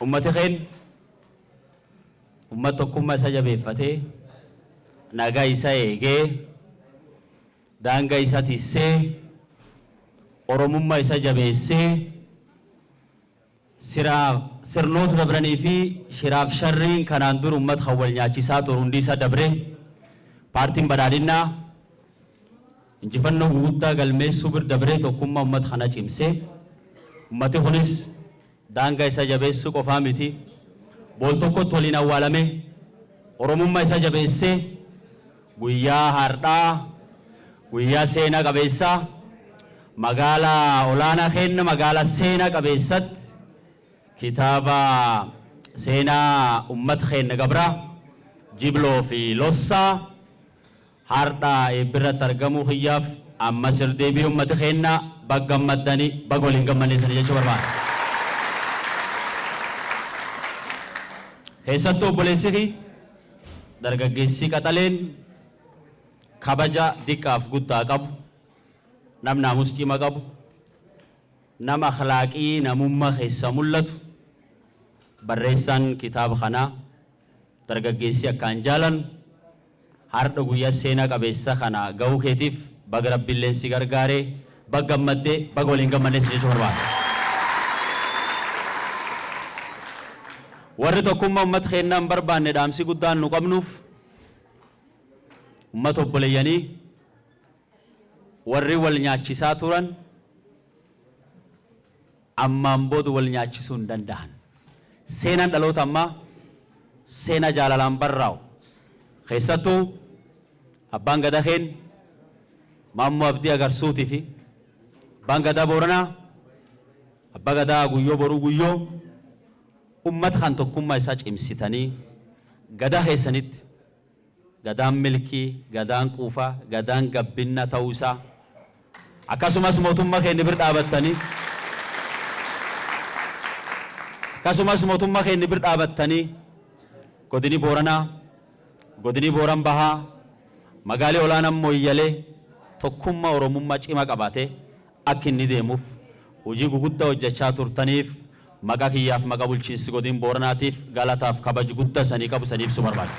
ummati keen ummat tokkummaa isa jabeeffatee nagaa isa eegee daangaa isa tissee oromummaa isa jabeessee sirnoota dabranii fi shiraaf sharriin kanaan dur ummat hawwal nyaachisaa turu hundi isa dabre paartiin badhaadhinnaa injifannoo guddaa galmeessuu bir dabree tokkummaa ummat kana cimsee ummati kunis daangaa isa jabeessuu qofaa miti bool tokkotti waliin awwaalame oromummaa isa jabeessee guyyaa hardhaa guyyaa seenaa qabeessaa magaalaa olaanaa kenna magaalaa seenaa qabeessatti kitaaba seenaa ummat kenna gabraa jibloo fi lossaa hardhaa eebbirratti argamuu hiyyaaf amma sirdeebii ummati kenna baggammaddanii bagoliin gammaneessanii jechuu barbaada. keessattuu obboleessi dargaggeessii qaxaleen kabaja diqqaaf guddaa qabu nam naamus cima qabu nama akhlaaqii namummaa keessa mul'atu barreessaan kitaaba kanaa dargaggeessii akkaan jaalan har'a guyyaa seenaa qabeessa kana ga'uu keetiif baga rabbiilleen si gargaaree baga gammaddee baga waliin gammannees jechuu barbaada. warri tokkummaa ummata keenyaan barbaanne dhaamsi guddaan nu qabnuuf ummata obboleeyyanii warri wal nyaachisaa turan ammaan booda wal nyaachisuu hin danda'an. seenaan dhaloota ammaa seenaa jaalalaan barraa'u keessattuu abbaan gadaa keen Maammoo Abdii Agarsuutii fi abbaan gadaa Booranaa abbaa gadaa Guyyoo Boruu Guyyoo ummata kan tokkummaa isaa cimsitanii gadaa keessanitti gadaan milkii gadaan quufaa gadaan gabbinna ta'uu isaa akkasumas mootummaa keenya bir dhaabattanii godini Booranaa godini Booran Bahaa magaalii olaanaa Mooyyalee tokkummaa oromummaa cimaa qabaatee akka inni deemuuf hojii guguddaa hojjechaa turtaniif maqaa kiyyaaf maqaa bulchiinsi godina Booranaatiif galataaf kabaju guddaa sanii qabu sanii ibsuu barbaada.